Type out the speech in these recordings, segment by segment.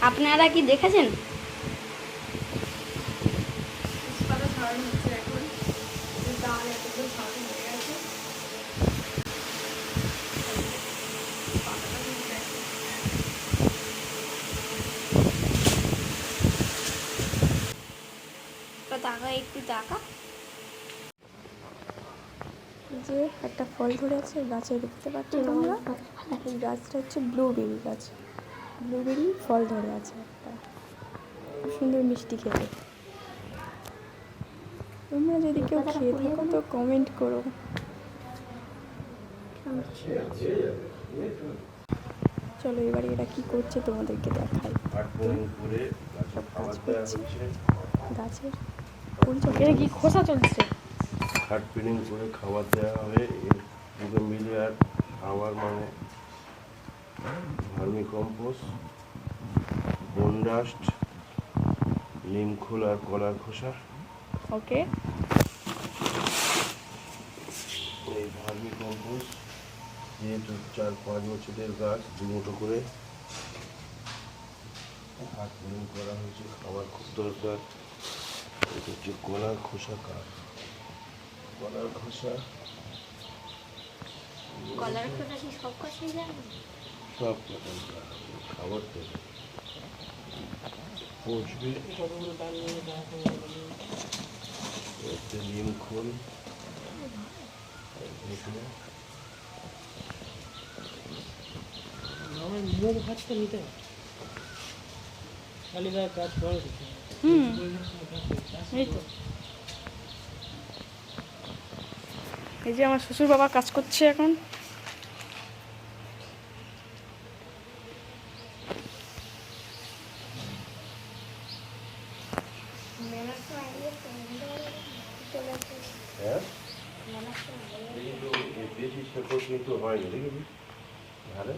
আপনারা কি দেখেছেন? টাকা একটু টাকা যে একটা ফল ধরে আছে গাছে, দেখতে পাচ্ছ তোমরা? এই গাছটা হচ্ছে ব্লুবেরি গাছ। ব্লুবেরি ফল ধরে আছে একটা, খুব সুন্দর মিষ্টি খেতে। তোমরা যদি কেউ খেয়ে থাকো তো কমেন্ট করো। চলো এবারে এরা কি করছে তোমাদেরকে দেখাই। কাজ করছে গাছের পরিচর্যা। কি খোসা চলছে? খাট পিনিং করে খাবার দেওয়া হবে। এর দুটো মিলে আর খাবার মানে ভার্মি কম্পোস্ট, বনডাস্ট, নিমখোল আর কলার খোসা। ওকে, এই ভার্মি কম্পোস্ট যেহেতু 4-5 বছরের গাছ, 2 মুঠো করে হাত পিনিং করা হয়েছে। খাবার খুব দরকার। এটা হচ্ছে কলার খোসা কাঠ, কলার খোসা। কলার খোসা কি সব খোসাই জানো? সব রকম খাবার থেকে পচবে। এতে নিমখোল, মুখ ভাতটা নিতে কালীদার কাজ করে। এই তো এই যে আমার শ্বশুর বাবা কাজ করছে এখন। হ্যাঁ কিন্তু বেশি শেকড় কিন্তু হয়নি, দেখেছি ধারে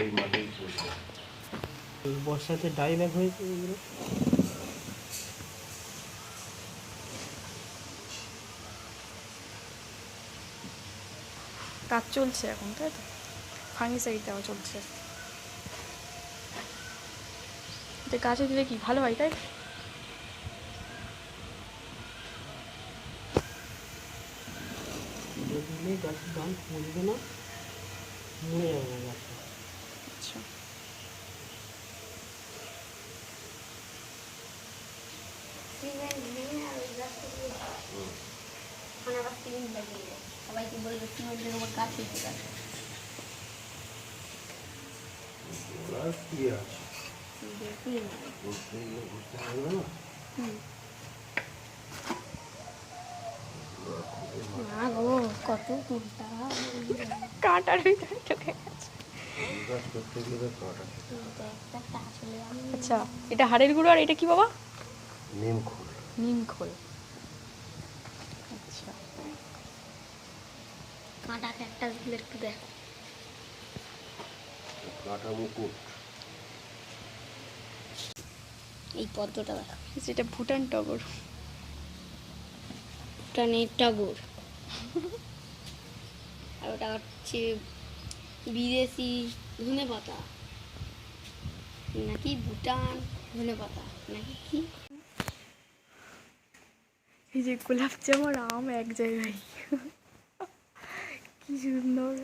এই মাটির বর্ষাতে ডাই ব্যাগ হয়েছে এগুলো। কাজ চলছে এখন, তাই তো? ফাঙ্গিসাইড দেওয়া চলছে। এটা গাছে দিলে কি ভালো হয়, তাই? দিলে গাছের ডাল মরবে না, মরে যাবে না গাছটা। আচ্ছা, সবাইকে বলবে সিমেন্টের উপর গাছ হয়েছে গাছ। কি আছে বুঝতে পারবে না। না গো, কত তুলতা কাঁটার ভিতরে ঢুকে গেছে। গাছ করতে গেলে কাটা। আচ্ছা, এটা হাড়ের গুঁড়ো আর এটা কি বাবা? নিমখোল। নিমখোল। আচ্ছা, কাঁটাকে একটা দিলে একটু দেখ। কাটা মুকুট। এই পদ্মটা দেখ, যেটা ভুটান টগর। ভুটানের টগর। আর ওটা হচ্ছে বিদেশি ধনে পাতা, নাকি ভুটান ধনে পাতা নাকি কি। এই যে গোলাপ জাম আর আম এক জায়গায়, কি সুন্দর।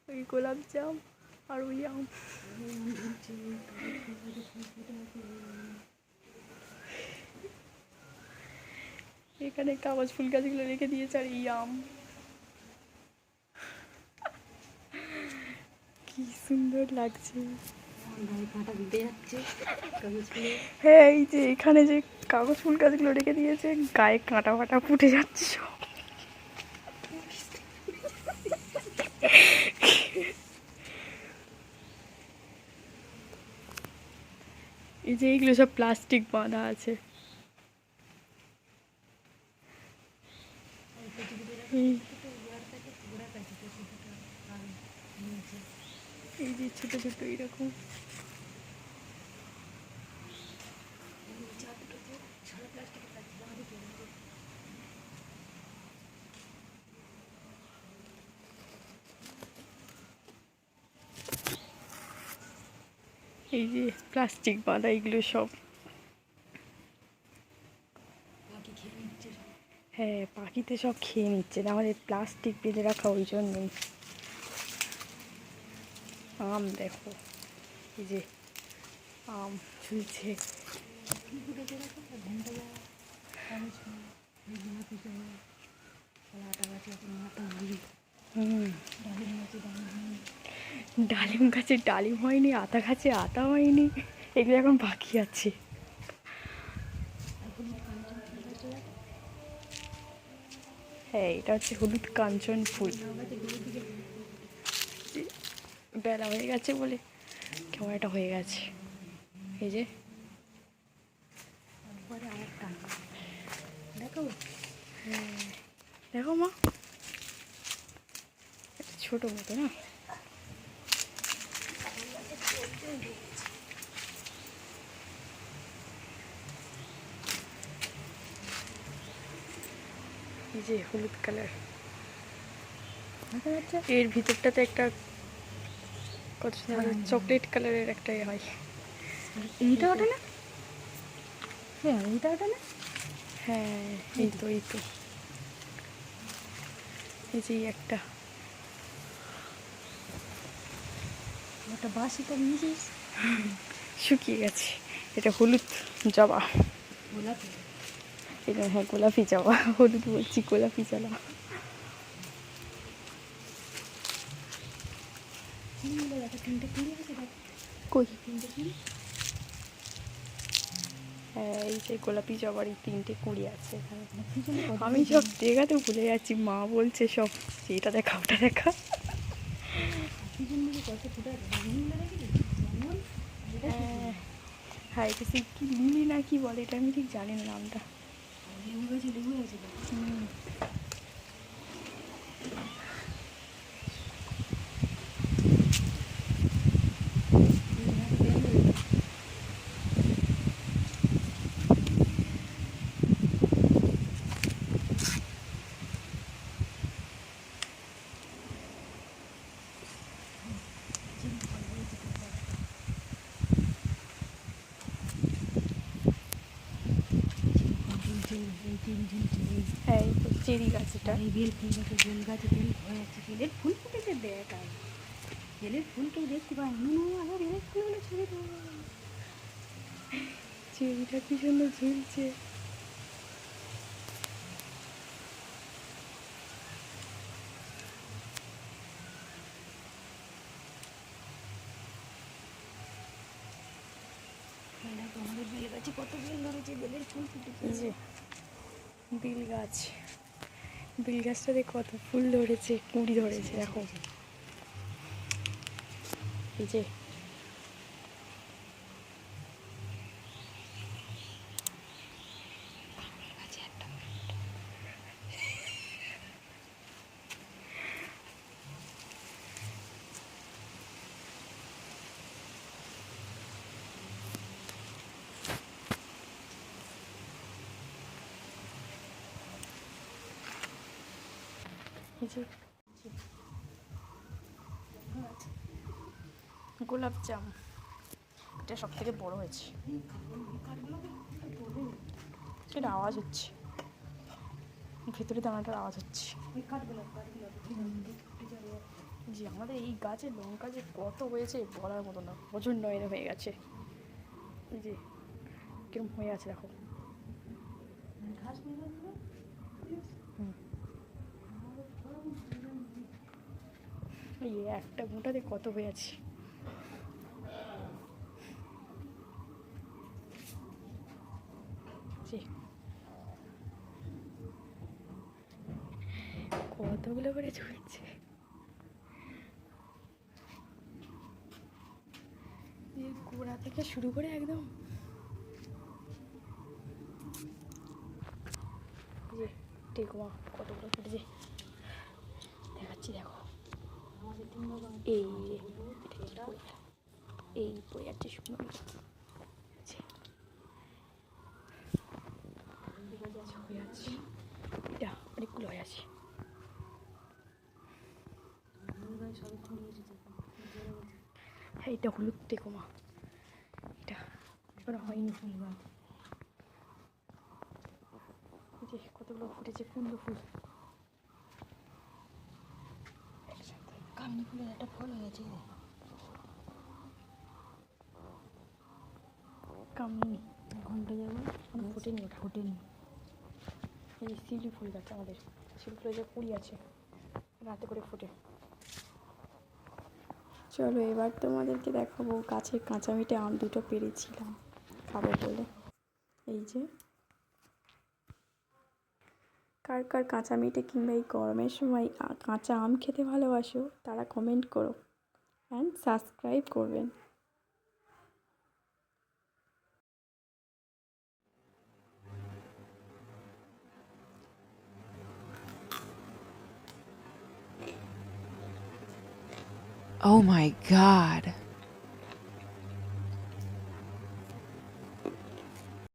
ওই গোলাপ জাম আর ওই আম। এখানে কাগজ ফুল গাছগুলো রেখে দিয়েছে আর এই আম। কি সুন্দর লাগছে। হ্যাঁ, এই যে এখানে যে কাগজ ফুল গাছগুলো রেখে দিয়েছে, গায়ে কাঁটা ফাটা ফুটে যাচ্ছে সব। এই যে এইগুলো সব প্লাস্টিক বাঁধা আছে। এই যে ছোট ছোট এরকম। এই যে প্লাস্টিক বাঁধা এগুলো সব। হ্যাঁ, পাখিতে সব খেয়ে নিচ্ছে, আমাদের প্লাস্টিক বেঁধে রাখা ওই জন্যই। আম দেখো, এই যে আম ঝুলছে। ডালিম গাছে ডালিম হয়নি, আতা গাছে আতা হয়নি, এগুলো এখন বাকি আছে। হ্যাঁ, এটা হচ্ছে হলুদ কাঞ্চন ফুল। বেলা হয়ে গেছে বলে ক্যামেরাটা হয়ে গেছে। এই যে দেখো মা, একটা ছোট মতো না। এই যে হলুদ কালার, এর ভিতরটাতে একটা কত চকলেট কালারের একটা হয়। এইটা ওটা না? হ্যাঁ, এইটা ওটা না? হ্যাঁ, এই তো এই তো, এই যে একটা ওটা বাসিটা নিয়েছিস? শুকিয়ে গেছে। এটা হলুদ জবা। গোলাপি। এটা হ্যাঁ গোলাপি জবা, হলুদ বলছি, গোলাপি জবা। কই? হ্যাঁ, এই যে গোলাপি জবার এই 3টে কুঁড়ি আছে এখানে। আমি সব দেখাতে ভুলে যাচ্ছি, মা বলছে সব যে এটা দেখা ওটা দেখা। হ্যাঁ, এটা সেই কি লিলি না কি বলে, এটা আমি ঠিক জানি না নামটা। হ্যাঁ, এই তো চেরি গাছ এটা। এই বেল ফুল গাছে, বেল গাছে বেল হয়ে যাচ্ছে, বেলের ফুল ফুটেছে দেখ। আর বেলের ফুল কেউ দেখতে পায় না, আবার বেলের ফুলগুলো ছেড়ে দেবো। চেরিটা কি সুন্দর ঝুলছে। আমাদের বেল গাছে কত বেল ধরেছে, বেলের ফুল ফুটেছে। এই যে বেল গাছ, বেল গাছটাতে কত ফুল ধরেছে, কুঁড়ি ধরেছে দেখো। এই যে এই যে গোলাপ জাম, এটা সব থেকে বড় হয়েছে। এটা আওয়াজ হচ্ছে, ভেতরে দানাটার আওয়াজ হচ্ছে। যে আমাদের এই গাছে লঙ্কা যে কত হয়েছে বলার মতো না, প্রচুর নয়নে হয়ে গেছে। এই যে কিরম হয়ে আছে দেখো। এই একটা মোটাতে কত হয়ে আছে। কতগুলো করে ঝুলছে। গোড়া থেকে শুরু করে একদম যে টেকুমা কতগুলো ফুটেছে দেখাচ্ছি দেখো। এই এই পড়ে যাচ্ছে শুকনো হয়ে আছে, এটা অনেকগুলো হয়ে আছে। হ্যাঁ, এটা হলুদ টেকুমা, ওরা হয়নি ফুল গাছ। এই যে কতগুলো ফুটেছে কুমড়ো ফুল। কামিনী ফুলের একটা ফল হয়েছে কামিনী ঘন্টা যাবো ফোটেনি, ওটা ফোটেনি। এই শিউলি ফুল গাছ আমাদের, শিউলি ফুলের যে কুড়ি আছে রাতে করে ফোটে। চলো এবার তোমাদেরকে দেখাবো গাছের কাঁচা মিঠে আম দুটো পেরেছিলাম খাবো বলে। এই যে কার কার কাঁচা মিঠে কিংবা এই গরমের সময় কাঁচা আম খেতে ভালোবাসো তারা কমেন্ট করো অ্যান্ড সাবস্ক্রাইব করবেন। Oh my God.